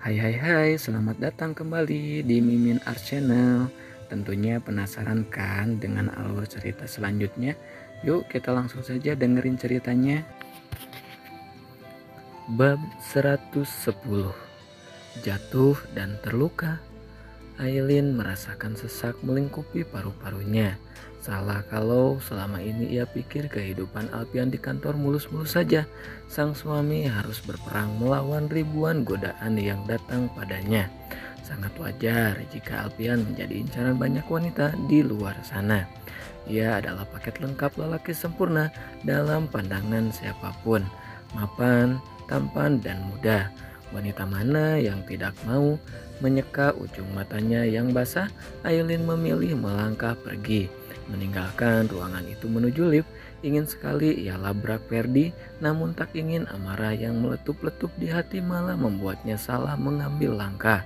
Hai hai hai, selamat datang kembali di Mimin Art Channel. Tentunya penasaran kan dengan alur cerita selanjutnya? Yuk kita langsung saja dengerin ceritanya. Bab 110. Jatuh dan terluka. Aileen merasakan sesak melingkupi paru-parunya. Salah kalau selama ini ia pikir kehidupan Alpian di kantor mulus-mulus saja. Sang suami harus berperang melawan ribuan godaan yang datang padanya. Sangat wajar jika Alpian menjadi incaran banyak wanita di luar sana. Ia adalah paket lengkap lelaki sempurna dalam pandangan siapapun. Mapan, tampan, dan muda. Wanita mana yang tidak mau? Menyeka ujung matanya yang basah, Aileen memilih melangkah pergi. Meninggalkan ruangan itu menuju lift, ingin sekali ia labrak Ferdi, namun tak ingin amarah yang meletup-letup di hati malah membuatnya salah mengambil langkah.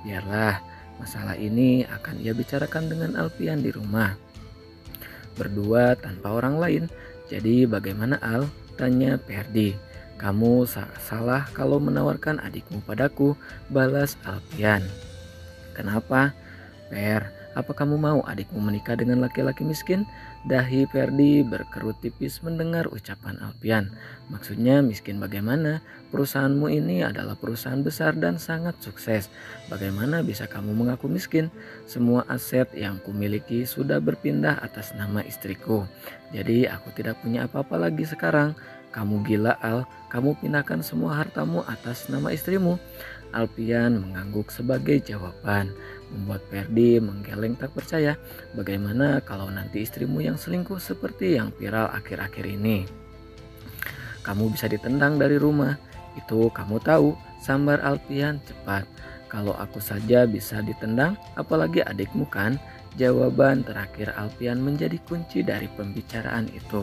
Biarlah, masalah ini akan ia bicarakan dengan Alpian di rumah. Berdua tanpa orang lain. Jadi bagaimana Al? Tanya Ferdi. Kamu salah kalau menawarkan adikmu padaku, balas Alpian. Kenapa? Per, apa kamu mau adikmu menikah dengan laki-laki miskin? Dahi Ferdi berkerut tipis mendengar ucapan Alpian. Maksudnya miskin bagaimana? Perusahaanmu ini adalah perusahaan besar dan sangat sukses. Bagaimana bisa kamu mengaku miskin? Semua aset yang kumiliki sudah berpindah atas nama istriku. Jadi aku tidak punya apa-apa lagi sekarang. Kamu gila Al, kamu pindahkan semua hartamu atas nama istrimu. Alpian mengangguk sebagai jawaban, membuat Ferdi menggeleng tak percaya. Bagaimana kalau nanti istrimu yang selingkuh seperti yang viral akhir-akhir ini? Kamu bisa ditendang dari rumah, itu kamu tahu, sambar Alpian cepat. Kalau aku saja bisa ditendang, apalagi adikmu kan? Jawaban terakhir Alpian menjadi kunci dari pembicaraan itu.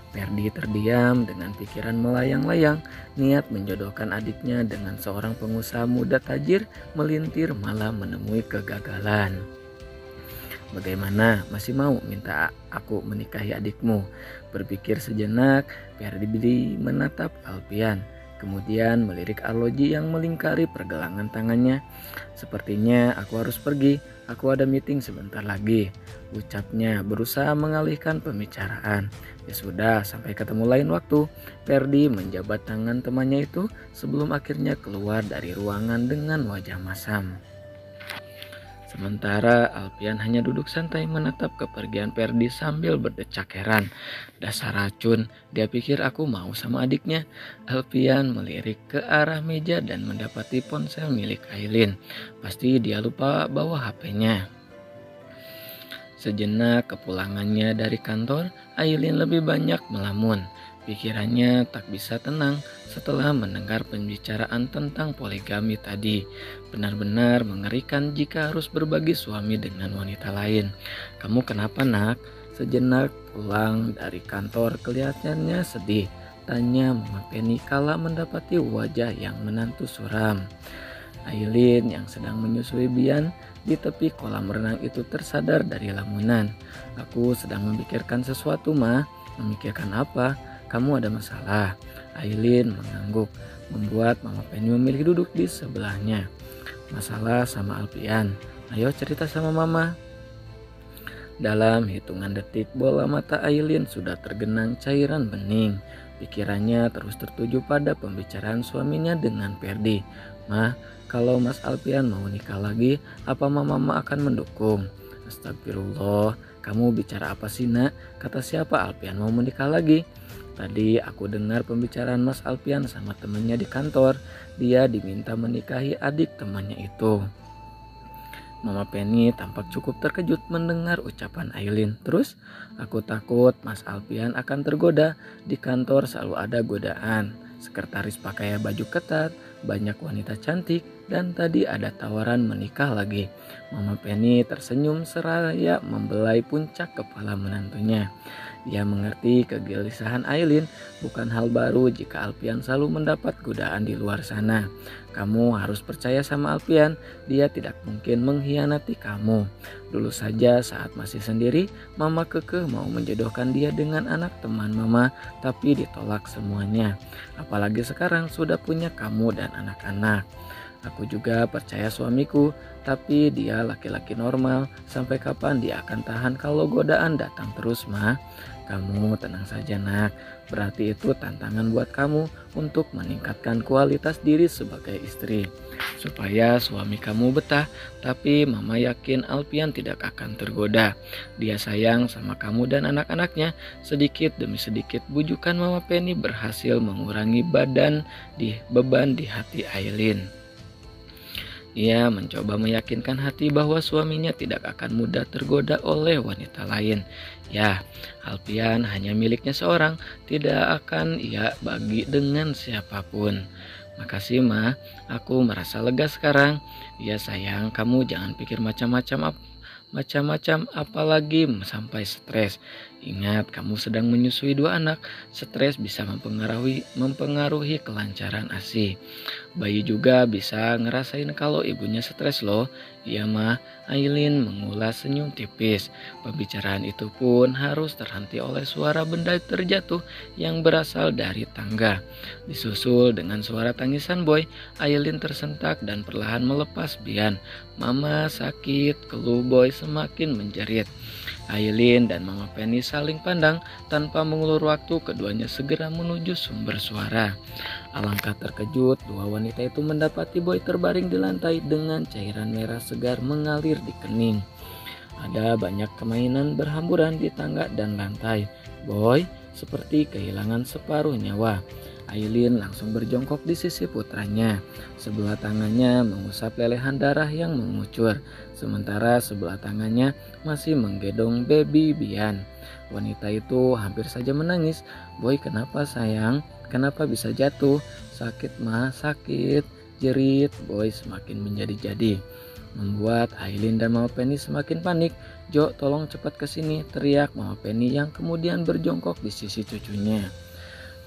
Ferdi terdiam dengan pikiran melayang-layang. Niat menjodohkan adiknya dengan seorang pengusaha muda tajir melintir malah menemui kegagalan. Bagaimana, masih mau minta aku menikahi adikmu? Berpikir sejenak, Ferdi menatap Alpian. Kemudian melirik arloji yang melingkari pergelangan tangannya. Sepertinya aku harus pergi, aku ada meeting sebentar lagi, ucapnya berusaha mengalihkan pembicaraan. Ya sudah, sampai ketemu lain waktu. Ferdi menjabat tangan temannya itu sebelum akhirnya keluar dari ruangan dengan wajah masam. Sementara Alpian hanya duduk santai menatap kepergian Ferdi sambil berdecak heran. Dasar racun, dia pikir aku mau sama adiknya. Alpian melirik ke arah meja dan mendapati ponsel milik Aileen. Pasti dia lupa bawa HP-nya. Sejenak kepulangannya dari kantor, Aileen lebih banyak melamun. Pikirannya tak bisa tenang setelah mendengar pembicaraan tentang poligami tadi. Benar-benar mengerikan jika harus berbagi suami dengan wanita lain. Kamu kenapa nak? Sejenak pulang dari kantor kelihatannya sedih. Tanya Mama Penny kala mendapati wajah yang menantu suram. Aileen yang sedang menyusui Bian di tepi kolam renang itu tersadar dari lamunan. Aku sedang memikirkan sesuatu mah. Memikirkan apa? Kamu ada masalah? Aileen mengangguk, membuat Mama Penny memilih duduk di sebelahnya. Masalah sama Alpian. Ayo cerita sama Mama. Dalam hitungan detik bola mata Aileen sudah tergenang cairan bening. Pikirannya terus tertuju pada pembicaraan suaminya dengan Ferdi. Mah, kalau Mas Alpian mau nikah lagi, apa Mama akan mendukung? Astagfirullah, kamu bicara apa sih nak? Kata siapa Alpian mau menikah lagi? Tadi aku dengar pembicaraan Mas Alpian sama temannya di kantor. Dia diminta menikahi adik temannya itu. Mama Penny tampak cukup terkejut mendengar ucapan Aileen. Terus, aku takut Mas Alpian akan tergoda. Di kantor selalu ada godaan. Sekretaris pakai baju ketat, banyak wanita cantik, dan tadi ada tawaran menikah lagi. Mama Penny tersenyum seraya membelai puncak kepala menantunya. Dia mengerti kegelisahan Aileen, bukan hal baru jika Alpian selalu mendapat godaan di luar sana. Kamu harus percaya sama Alpian, dia tidak mungkin mengkhianati kamu. Dulu saja saat masih sendiri, Mama kekeh mau menjodohkan dia dengan anak teman Mama, tapi ditolak semuanya. Apalagi sekarang sudah punya kamu dan anak-anak. Aku juga percaya suamiku, tapi dia laki-laki normal. Sampai kapan dia akan tahan kalau godaan datang terus, Ma? Kamu tenang saja, Nak. Berarti itu tantangan buat kamu untuk meningkatkan kualitas diri sebagai istri. Supaya suami kamu betah, tapi Mama yakin Alpian tidak akan tergoda. Dia sayang sama kamu dan anak-anaknya. Sedikit demi sedikit bujukan Mama Penny berhasil mengurangi beban di hati Aileen. Ia mencoba meyakinkan hati bahwa suaminya tidak akan mudah tergoda oleh wanita lain. Ya, Alpian hanya miliknya seorang, tidak akan ia bagi dengan siapapun. Makasih, Ma, aku merasa lega sekarang. Ya sayang, kamu jangan pikir macam-macam apalagi sampai stres. Ingat, kamu sedang menyusui 2 anak. Stres bisa mempengaruhi kelancaran ASI. Bayi juga bisa ngerasain kalau ibunya stres loh. Iya mah, Aileen mengulas senyum tipis. Pembicaraan itu pun harus terhenti oleh suara benda terjatuh yang berasal dari tangga. Disusul dengan suara tangisan Boy, Aileen tersentak dan perlahan melepas Bian. Mama sakit, keluh Boy semakin menjerit. Aileen dan Mama Penny saling pandang. Tanpa mengulur waktu, keduanya segera menuju sumber suara. Alangkah terkejut, 2 wanita itu mendapati Boy terbaring di lantai dengan cairan merah segar mengalir di kening. Ada banyak kemainan berhamburan di tangga dan lantai. Boy seperti kehilangan separuh nyawa. Aileen langsung berjongkok di sisi putranya. Sebelah tangannya mengusap lelehan darah yang mengucur, sementara sebelah tangannya masih menggendong baby Bian. Wanita itu hampir saja menangis. Boy, kenapa sayang? Kenapa bisa jatuh? Sakit mah, sakit. Jerit Boy semakin menjadi-jadi, membuat Aileen dan Mama Penny semakin panik. Jo, tolong cepat ke sini, teriak Mama Penny yang kemudian berjongkok di sisi cucunya.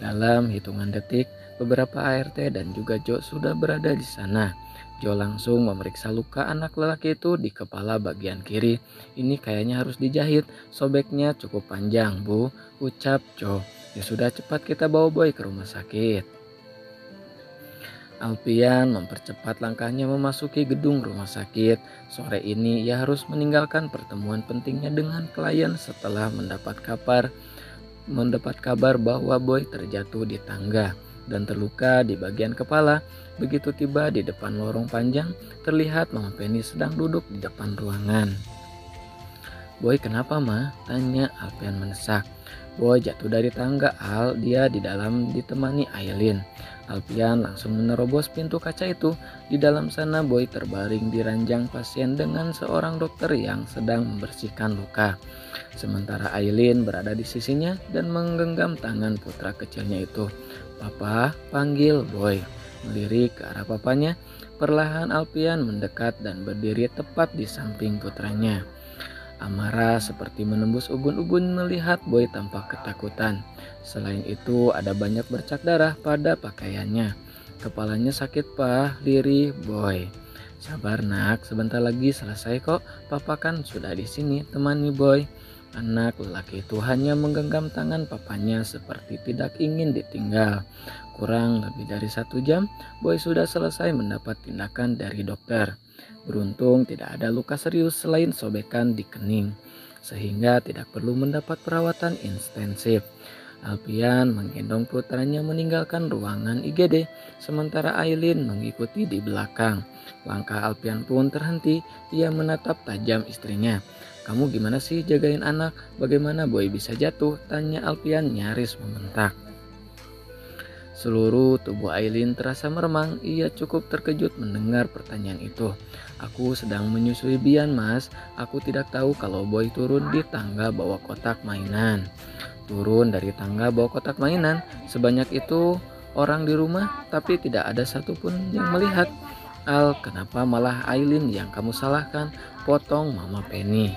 Dalam hitungan detik, beberapa ART dan juga Jo sudah berada di sana. Jo langsung memeriksa luka anak lelaki itu di kepala bagian kiri. Ini kayaknya harus dijahit, sobeknya cukup panjang, Bu, ucap Jo. Ya sudah, cepat kita bawa Boy ke rumah sakit. Alpian mempercepat langkahnya memasuki gedung rumah sakit. Sore ini ia harus meninggalkan pertemuan pentingnya dengan klien setelah mendapat kabar bahwa Boy terjatuh di tangga dan terluka di bagian kepala. Begitu tiba di depan lorong panjang, terlihat Mama Penny sedang duduk di depan ruangan. Boy, kenapa, Ma? Tanya Alpian mendesak. Boy jatuh dari tangga, Al. Dia di dalam ditemani Aileen. Alpian langsung menerobos pintu kaca itu. Di dalam sana Boy terbaring di ranjang pasien dengan seorang dokter yang sedang membersihkan luka. Sementara Aileen berada di sisinya dan menggenggam tangan putra kecilnya itu. Papa, panggil Boy. Melirik ke arah papanya, perlahan Alpian mendekat dan berdiri tepat di samping putranya. Amarah seperti menembus ubun-ubun melihat Boy tampak ketakutan. Selain itu ada banyak bercak darah pada pakaiannya. Kepalanya sakit, Pak, lirih Boy. Sabar nak, sebentar lagi selesai kok. Papa kan sudah di sini temani Boy. Anak lelaki itu hanya menggenggam tangan papanya seperti tidak ingin ditinggal. Kurang lebih dari 1 jam, Boy sudah selesai mendapat tindakan dari dokter. Beruntung tidak ada luka serius selain sobekan di kening, sehingga tidak perlu mendapat perawatan intensif. Alpian menggendong putranya meninggalkan ruangan IGD, sementara Aileen mengikuti di belakang. Langkah Alpian pun terhenti, ia menatap tajam istrinya. Kamu gimana sih jagain anak? Bagaimana Boy bisa jatuh? Tanya Alpian nyaris membentak. Seluruh tubuh Aileen terasa meremang. Ia cukup terkejut mendengar pertanyaan itu. Aku sedang menyusui Bian, Mas. Aku tidak tahu kalau Boy turun di tangga bawa kotak mainan. Turun dari tangga bawa kotak mainan? Sebanyak itu orang di rumah, tapi tidak ada satupun yang melihat. Al, kenapa malah Aileen yang kamu salahkan? Potong Mama Penny.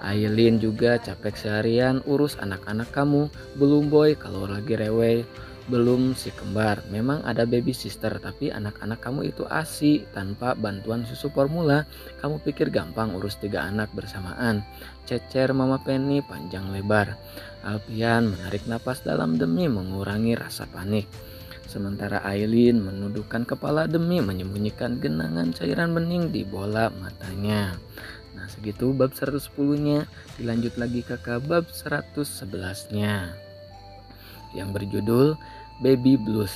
Aileen juga capek seharian urus anak-anak kamu. Belum Boy kalau lagi rewel. Belum si kembar. Memang ada baby sister, tapi anak-anak kamu itu ASI tanpa bantuan susu formula. Kamu pikir gampang urus 3 anak bersamaan? Cecer Mama Penny panjang lebar. Alpian menarik napas dalam demi mengurangi rasa panik. Sementara Aileen menundukkan kepala demi menyembunyikan genangan cairan bening di bola matanya. Nah, segitu bab 110-nya. Dilanjut lagi ke bab 111-nya yang berjudul Baby Blues.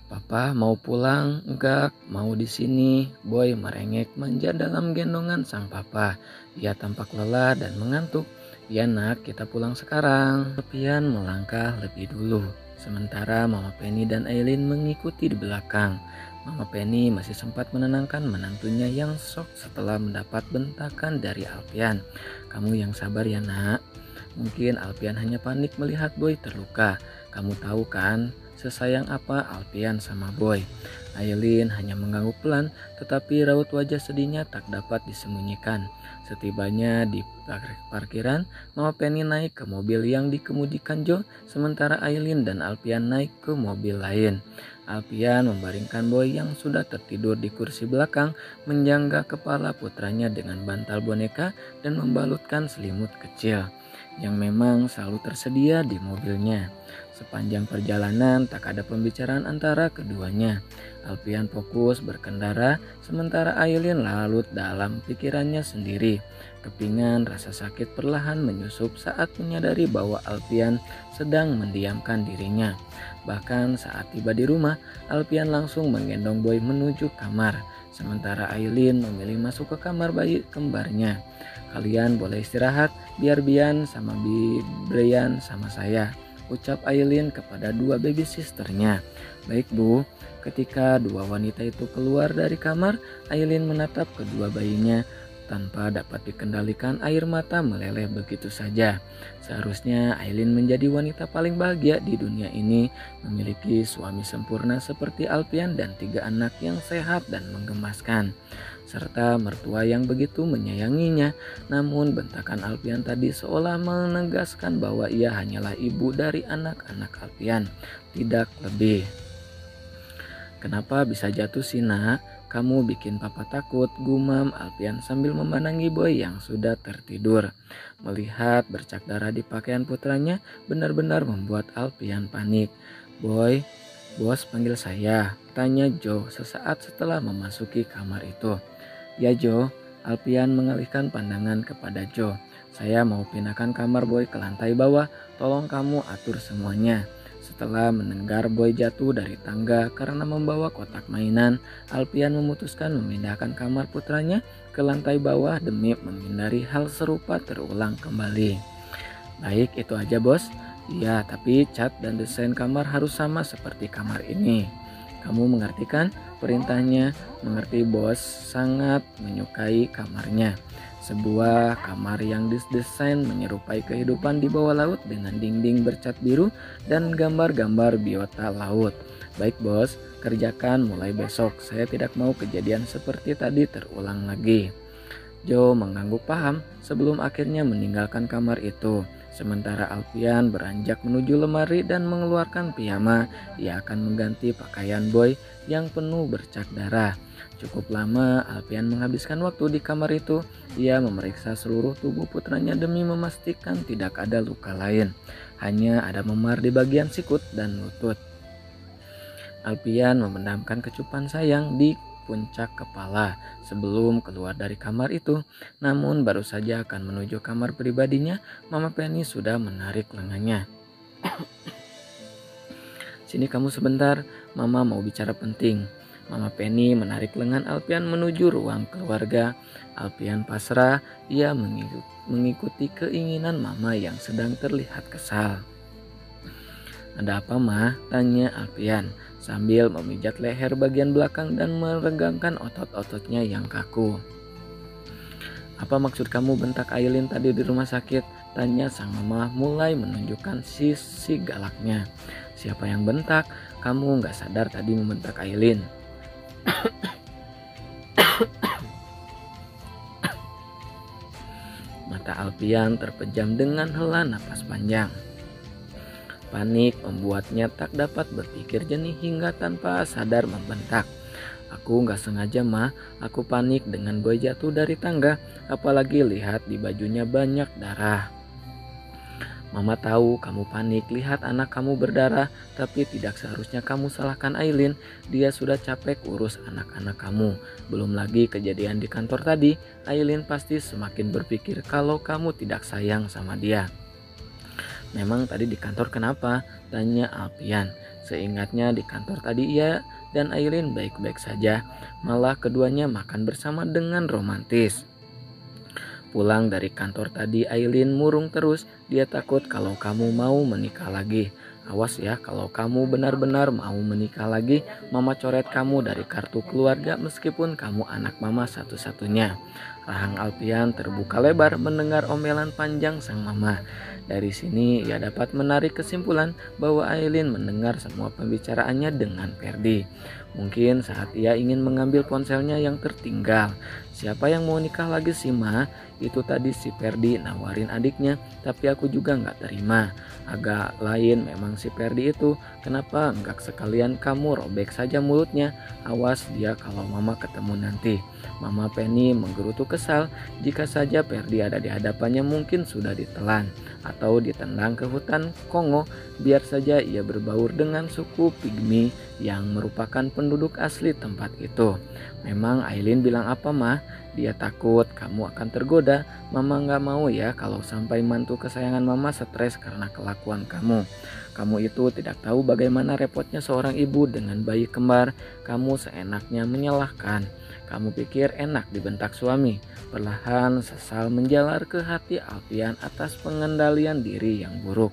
Papa mau pulang? Enggak, mau di sini. Boy merengek manja dalam gendongan sang papa. Ia tampak lelah dan mengantuk. Ya nak, kita pulang sekarang. Alpian melangkah lebih dulu. Sementara Mama Penny dan Aileen mengikuti di belakang. Mama Penny masih sempat menenangkan menantunya yang shock setelah mendapat bentakan dari Alpian. Kamu yang sabar ya nak. Mungkin Alpian hanya panik melihat Boy terluka. Kamu tahu kan sesayang apa Alpian sama Boy. Aileen hanya mengangguk pelan, tetapi raut wajah sedihnya tak dapat disembunyikan. Setibanya di parkiran, Mama Penny naik ke mobil yang dikemudikan Joe, sementara Aileen dan Alpian naik ke mobil lain. Alpian membaringkan Boy yang sudah tertidur di kursi belakang, menjangga kepala putranya dengan bantal boneka dan membalutkan selimut kecil yang memang selalu tersedia di mobilnya. Sepanjang perjalanan tak ada pembicaraan antara keduanya. Alpian fokus berkendara, sementara Aileen larut dalam pikirannya sendiri. Kepingan rasa sakit perlahan menyusup saat menyadari bahwa Alpian sedang mendiamkan dirinya. Bahkan saat tiba di rumah, Alpian langsung menggendong Boy menuju kamar, sementara Aileen memilih masuk ke kamar bayi kembarnya. Kalian boleh istirahat, biar Bian sama Brian sama saya, ucap Aileen kepada dua baby sisternya. Baik bu. Ketika dua wanita itu keluar dari kamar, Aileen menatap kedua bayinya tanpa dapat dikendalikan. Air mata meleleh begitu saja. Seharusnya Aileen menjadi wanita paling bahagia di dunia ini, memiliki suami sempurna seperti Alpian dan 3 anak yang sehat dan menggemaskan, serta mertua yang begitu menyayanginya. Namun bentakan Alpian tadi seolah menegaskan bahwa ia hanyalah ibu dari anak-anak Alpian, tidak lebih. Kenapa bisa jatuh sih nak? Kamu bikin papa takut, gumam Alpian sambil memandangi Boy yang sudah tertidur. Melihat bercak darah di pakaian putranya benar-benar membuat Alpian panik. Boy, bos panggil saya, tanya Joe sesaat setelah memasuki kamar itu. Ya Joe, Alpian mengalihkan pandangan kepada Joe. Saya mau pindahkan kamar Boy ke lantai bawah, tolong kamu atur semuanya. Setelah mendengar Boy jatuh dari tangga karena membawa kotak mainan, Alpian memutuskan memindahkan kamar putranya ke lantai bawah demi menghindari hal serupa terulang kembali. Baik, itu aja bos. Iya, tapi cat dan desain kamar harus sama seperti kamar ini. Kamu mengerti kan? Perintahnya. Mengerti bos, sangat menyukai kamarnya. Sebuah kamar yang didesain menyerupai kehidupan di bawah laut dengan dinding bercat biru dan gambar-gambar biota laut. Baik bos, kerjakan mulai besok. Saya tidak mau kejadian seperti tadi terulang lagi. Joe mengangguk paham sebelum akhirnya meninggalkan kamar itu. Sementara Alpian beranjak menuju lemari dan mengeluarkan piyama. Ia akan mengganti pakaian Boy yang penuh bercak darah. Cukup lama Alpian menghabiskan waktu di kamar itu. Ia memeriksa seluruh tubuh putranya demi memastikan tidak ada luka lain. Hanya ada memar di bagian sikut dan lutut. Alpian memendamkan kecupan sayang di puncak kepala sebelum keluar dari kamar itu. Namun baru saja akan menuju kamar pribadinya, Mama Penny sudah menarik lengannya. Sini kamu sebentar, Mama mau bicara penting. Mama Penny menarik lengan Alpian menuju ruang keluarga. Alpian pasrah, ia mengikuti keinginan Mama yang sedang terlihat kesal. Ada apa Ma? Tanya Alpian sambil memijat leher bagian belakang dan meregangkan otot-ototnya yang kaku. Apa maksud kamu bentak Aileen tadi di rumah sakit? Tanya sang mama mulai menunjukkan sisi galaknya. Siapa yang bentak? Kamu gak sadar tadi membentak Aileen. Mata Alpian terpejam dengan hela napas panjang. Panik membuatnya tak dapat berpikir jernih hingga tanpa sadar membentak. Aku gak sengaja Ma, aku panik dengan Boy jatuh dari tangga, apalagi lihat di bajunya banyak darah. Mama tahu kamu panik lihat anak kamu berdarah, tapi tidak seharusnya kamu salahkan Aileen. Dia sudah capek urus anak-anak kamu. Belum lagi kejadian di kantor tadi, Aileen pasti semakin berpikir kalau kamu tidak sayang sama dia. Memang tadi di kantor kenapa? Tanya Alpian. Seingatnya di kantor tadi ia dan Aileen baik-baik saja. Malah keduanya makan bersama dengan romantis. Pulang dari kantor tadi Aileen murung terus, dia takut kalau kamu mau menikah lagi. Awas ya kalau kamu benar-benar mau menikah lagi, mama coret kamu dari kartu keluarga meskipun kamu anak mama satu-satunya. Rahang Alpian terbuka lebar mendengar omelan panjang sang mama. Dari sini ia dapat menarik kesimpulan bahwa Aileen mendengar semua pembicaraannya dengan Ferdi. Mungkin saat ia ingin mengambil ponselnya yang tertinggal. Siapa yang mau nikah lagi sih ma? Itu tadi si Ferdi nawarin adiknya, tapi aku juga nggak terima. Agak lain memang si Ferdi itu. Kenapa nggak sekalian kamu robek saja mulutnya? Awas dia kalau mama ketemu nanti. Mama Penny menggerutu kesal. Jika saja Ferdi ada di hadapannya mungkin sudah ditelan atau ditendang ke hutan Kongo. Biar saja ia berbaur dengan suku Pygmy yang merupakan penduduk asli tempat itu. Memang Aileen bilang apa mah? Dia takut kamu akan tergoda. Mama nggak mau ya kalau sampai mantu kesayangan mama stres karena kelakuan kamu. Kamu itu tidak tahu bagaimana repotnya seorang ibu dengan bayi kembar. Kamu seenaknya menyalahkan. Kamu pikir enak dibentak suami. Perlahan sesal menjalar ke hati Alpian atas pengendalian diri yang buruk,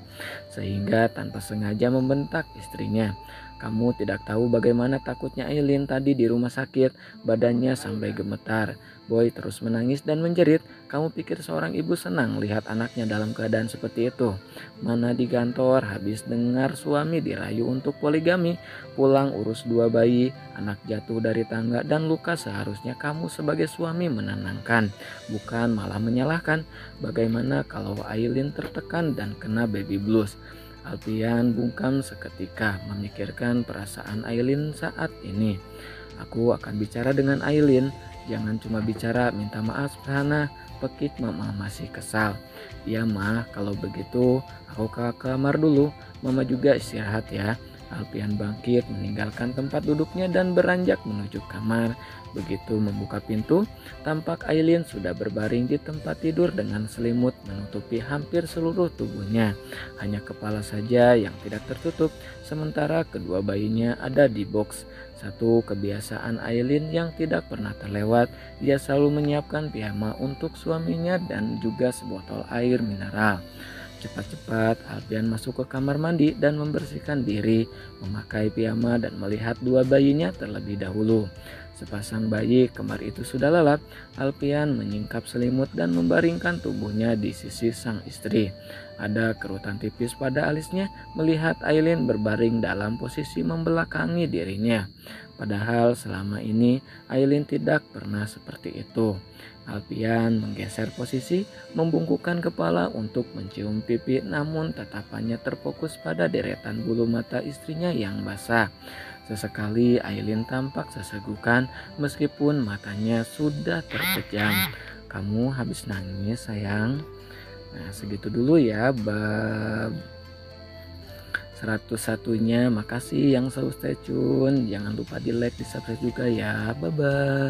sehingga tanpa sengaja membentak istrinya. Kamu tidak tahu bagaimana takutnya Aileen tadi di rumah sakit, badannya sampai gemetar. Boy terus menangis dan menjerit. Kamu pikir seorang ibu senang lihat anaknya dalam keadaan seperti itu? Mana di kantor habis dengar suami dirayu untuk poligami, pulang urus 2 bayi, anak jatuh dari tangga dan luka. Seharusnya kamu sebagai suami menenangkan, bukan malah menyalahkan. Bagaimana kalau Aileen tertekan dan kena baby blues? Alpian bungkam seketika memikirkan perasaan Aileen saat ini. Aku akan bicara dengan Aileen. Jangan cuma bicara minta maaf sana, pekik mama masih kesal. Ya mah, kalau begitu aku ke kamar dulu. Mama juga istirahat ya. Alpian bangkit meninggalkan tempat duduknya dan beranjak menuju kamar. Begitu membuka pintu, tampak Aileen sudah berbaring di tempat tidur dengan selimut menutupi hampir seluruh tubuhnya. Hanya kepala saja yang tidak tertutup, sementara kedua bayinya ada di box. Satu kebiasaan Aileen yang tidak pernah terlewat, dia selalu menyiapkan piyama untuk suaminya dan juga sebotol air mineral. Cepat-cepat Alpian masuk ke kamar mandi dan membersihkan diri, memakai piyama dan melihat 2 bayinya terlebih dahulu. Sepasang bayi kembar itu sudah lelap. Alpian menyingkap selimut dan membaringkan tubuhnya di sisi sang istri. Ada kerutan tipis pada alisnya melihat Aileen berbaring dalam posisi membelakangi dirinya. Padahal selama ini Aileen tidak pernah seperti itu. Alpian menggeser posisi, membungkukkan kepala untuk mencium pipi, namun tatapannya terfokus pada deretan bulu mata istrinya yang basah. Sesekali Aileen tampak sesegukan meskipun matanya sudah terpejam. Kamu habis nangis sayang? Nah segitu dulu ya bab 101-nya. Makasih yang selalu stay tune. Jangan lupa di like, di subscribe juga ya. Bye bye.